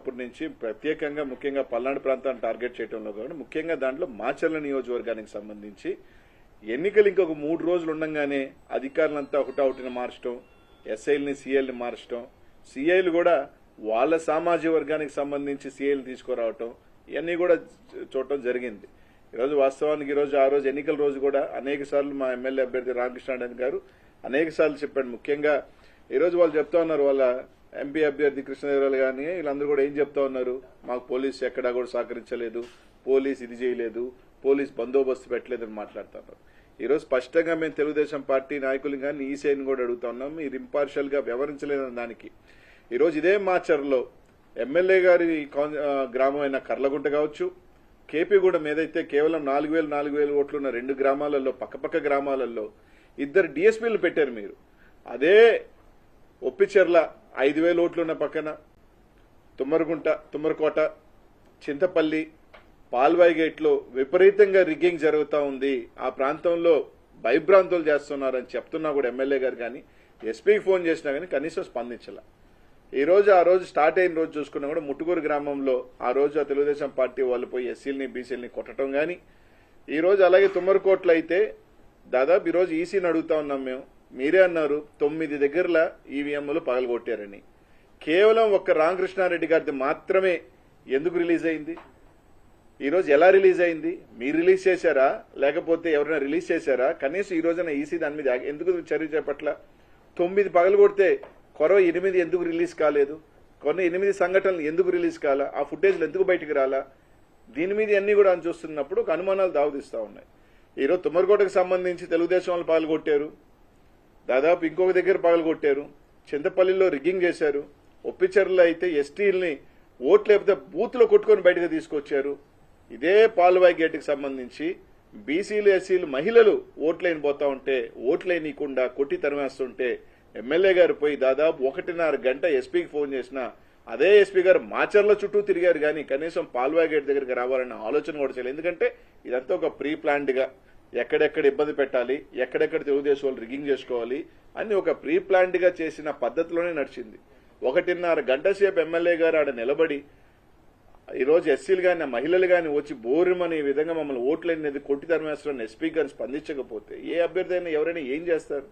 అప్పటి నుంచి ప్రత్యేకంగా ముఖ్యంగా పల్నాడు ప్రాంతాన్ని టార్గెట్ చేయడంలో కానీ ముఖ్యంగా దాంట్లో మాచర్ల నియోజకవర్గానికి సంబంధించి ఎన్నికలు ఇంకొక 3 రోజులు ఉండగానే అధికారులంతా ఒకటౌటిని మార్చడం, ఎస్ఐల్ని సీఐల్ని మార్చడం, సీఐలు కూడా వాళ్ళ సామాజిక వర్గానికి సంబంధించి సీఐలు తీసుకురావటం ఇవన్నీ కూడా చూడటం జరిగింది. ఈరోజు వాస్తవానికి ఆ రోజు ఎన్నికల రోజు కూడా అనేక సార్లు మా ఎమ్మెల్యే అభ్యర్థి రామకృష్ణారావు గారు అనేక సార్లు చెప్పాడు. ముఖ్యంగా ఈరోజు వాళ్ళు చెప్తా ఉన్నారు, వాళ్ళ ఎంపీ అభ్యర్థి కృష్ణదేవరాయలు కానీ వీళ్ళందరూ కూడా ఏం చెప్తా ఉన్నారు, మాకు పోలీసు ఎక్కడా కూడా సహకరించలేదు, పోలీసు ఇది చేయలేదు, పోలీసు బందోబస్తు పెట్టలేదని మాట్లాడుతున్నారు. ఈరోజు స్పష్టంగా మేము తెలుగుదేశం పార్టీ నాయకులు కానీ ఈసీఐని కూడా అడుగుతా ఉన్నాం, మీరు ఇంపార్షియల్ గా వ్యవహరించలేదని దానికి. ఈరోజు ఇదే మాచర్లో ఎమ్మెల్యే గారి గ్రామం అయిన కర్లగుంట కావచ్చు, కేపీగూడెం ఏదైతే కేవలం 4,000 ఓట్లున్న 2 గ్రామాలలో పక్కపక్క గ్రామాలలో 2 డిఎస్పీలు పెట్టారు మీరు. అదే ఒప్పిచెర్ల 5,000 ఓట్లున్న పక్కన తుమ్మరకోట, చింతపల్లి, పాల్వాయి గేట్లో విపరీతంగా రిగ్గింగ్ జరుగుతూ ఉంది. ఆ ప్రాంతంలో భయభ్రాంతులు చేస్తున్నారని చెప్తున్నా కూడా ఎమ్మెల్యే గారు కానీ ఎస్పీకి ఫోన్ చేసినా కానీ కనీసం స్పందించాల. ఆ రోజు స్టార్ట్ అయిన రోజు చూసుకున్నా కూడా ముట్టుకూరు గ్రామంలో ఆ రోజు తెలుగుదేశం పార్టీ వాళ్ళు పోయి ఎస్సీలని బీసీలని కొట్టడం కానీ, ఈరోజు అలాగే తుమ్మరకోట్లో అయితే దాదాపు ఈరోజు ఈసీని అడుగుతా ఉన్నాం మేము. మీరే అన్నారు 9 దగ్గరలా ఈవీఎంలు పగలగొట్టారని. కేవలం ఒక్క రామకృష్ణారెడ్డి గారిది మాత్రమే ఎందుకు రిలీజ్ అయింది? ఈరోజు ఎలా రిలీజ్ అయింది? మీరు రిలీజ్ చేశారా లేకపోతే ఎవరైనా రిలీజ్ చేశారా? కనీసం ఈ రోజున ఈసీ దాని మీద ఎందుకు చర్య చేపట్ల? 9 పగలగొడితే కొరవ 8 ఎందుకు రిలీజ్ కాలేదు? 8 సంఘటనలు ఎందుకు రిలీజ్ కాలా? ఆ ఫుటేజ్లు ఎందుకు బయటకు రాలా? దీని మీద అన్ని కూడా అని చూస్తున్నప్పుడు అనుమానాలు దావదిస్తూ ఉన్నాయి. ఈరోజు తుమ్మరకోటకు సంబంధించి తెలుగుదేశం వాళ్ళు పగలగొట్టారు, దాదాపు ఇంకొక దగ్గర పగలగొట్టారు, చింతపల్లిలో రిగ్గింగ్ చేశారు, ఒప్పిచెర్లలో అయితే ఎస్టీలని ఓట్లు లేకపోతే బూత్లో కొట్టుకొని బయటకు తీసుకొచ్చారు. ఇదే పాల్వాయి గేటుకు సంబంధించి బీసీలు ఎస్సీలు మహిళలు ఓట్లైన పోతా ఉంటే ఓట్లైనీయకుండా కొట్టి తరిమేస్తుంటే ఎమ్మెల్యే గారు పోయి దాదాపు 1.5 గంట ఎస్పీకి ఫోన్ చేసినా అదే ఎస్పీ గారు మాచర్ల చుట్టూ తిరిగారు కానీ కనీసం పాల్వాయి గేట్ దగ్గరికి రావాలన్న ఆలోచన కూడా చేయలేదు. ఎందుకంటే ఇదంతా ఒక ప్రీ ప్లాన్డ్ గా ఎక్కడెక్కడ ఇబ్బంది పెట్టాలి, ఎక్కడెక్కడ తెలుగుదేశం వాళ్ళు రిగ్గింగ్ చేసుకోవాలి అని ఒక ప్రీ ప్లాన్డ్ గా చేసిన పద్ధతిలోనే నడిచింది. 1.5 గంట సేపు ఎమ్మెల్యే గారు ఆడ నిలబడి ఈరోజు ఎస్సీలు కానీ మహిళలు కానీ వచ్చి బోరుమని ఈ విధంగా మమ్మల్ని ఓట్లనేది కొట్టి తరిమేస్తున్న ఎస్పీ గారిని స్పందించకపోతే ఏ అభ్యర్థి అయినా ఎవరైనా ఏం చేస్తారు?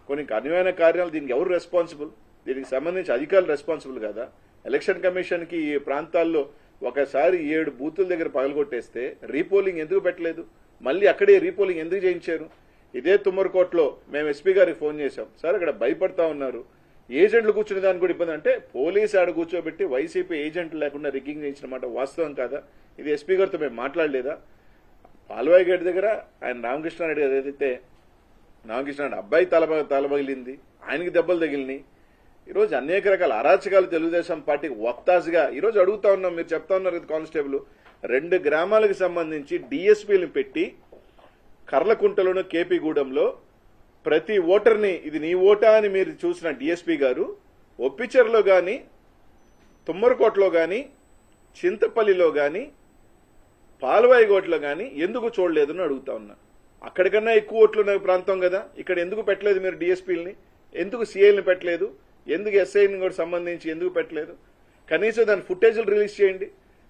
కొన్ని అనువైన కార్యాలు దీనికి ఎవరు రెస్పాన్సిబుల్? దీనికి సంబంధించి అధికారులు రెస్పాన్సిబుల్ కదా? ఎలక్షన్ కమిషన్ కి ఈ ప్రాంతాల్లో ఒకసారి 7 బూతుల దగ్గర పగలగొట్టేస్తే రీపోలింగ్ ఎందుకు పెట్టలేదు? మళ్ళీ అక్కడే రీపోలింగ్ ఎందుకు చేయించారు? ఇదే తుమ్మరకోటలో మేము ఎస్పీ గారికి ఫోన్ చేశాం, సార్ అక్కడ భయపడతా ఉన్నారు, ఏజెంట్లు కూర్చునే దానికి కూడా ఇబ్బంది. అంటే పోలీసు ఆడ కూర్చోబెట్టి వైసీపీ ఏజెంట్లు లేకుండా రిగ్గింగ్ చేయించిన మాట వాస్తవం కాదా? ఇది ఎస్పీ గారితో మేము మాట్లాడలేదా? పాల్వాయి గేట్ దగ్గర ఆయన రామకృష్ణారెడ్డి గారు ఏదైతే రామకృష్ణారెడ్డి అబ్బాయి తలబగిలింది, ఆయనకి దెబ్బలు తగిలినాయి. ఈరోజు అనేక రకాల అరాచకాలు తెలుగుదేశం పార్టీకి వక్తాసుగా ఈరోజు అడుగుతా ఉన్నాం. మీరు చెప్తా ఉన్నారు కదా కానిస్టేబుల్ 2 గ్రామాలకు సంబంధించి డిఎస్పీలను పెట్టి కర్లకుంటలోను కేపీగూడెంలో ప్రతి ఓటర్ని ఇది నీ ఓటా అని మీరు చూసిన డిఎస్పీ గారు ఒప్పిచెర్లో గాని, తుమ్మరకోటలో గాని, చింతపల్లిలో గాని, పాల్వాయిగోట్లో గాని ఎందుకు చూడలేదని అడుగుతా ఉన్నా. అక్కడికన్నా ఎక్కువ ఓట్లున్న ప్రాంతం కదా, ఇక్కడ ఎందుకు పెట్టలేదు మీరు డిఎస్పీలని? ఎందుకు సీఐల్ని పెట్టలేదు? ఎందుకు ఎస్ఐని కూడా సంబంధించి ఎందుకు పెట్టలేదు? కనీసం దాని ఫుటేజ్లు రిలీజ్ చేయండి.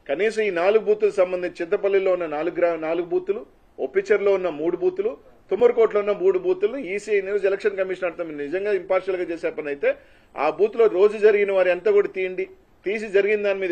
కనీసం ఈ 4 బూతులకు సంబంధించి చింతపల్లిలో ఉన్న 4 బూతులు, ఒప్పిచెర్లో ఉన్న 3 బూతులు, తుమ్మరకోటలో ఉన్న 3 బూతులను ఈసీ న్యూస్ ఎలక్షన్ కమిషన్ నిజంగా ఇంపార్షియల్ గా చేసే పని అయితే ఆ బూత్ లో రోజు జరిగిన వారి అంతా కూడా తీసి జరిగిన దాని మీద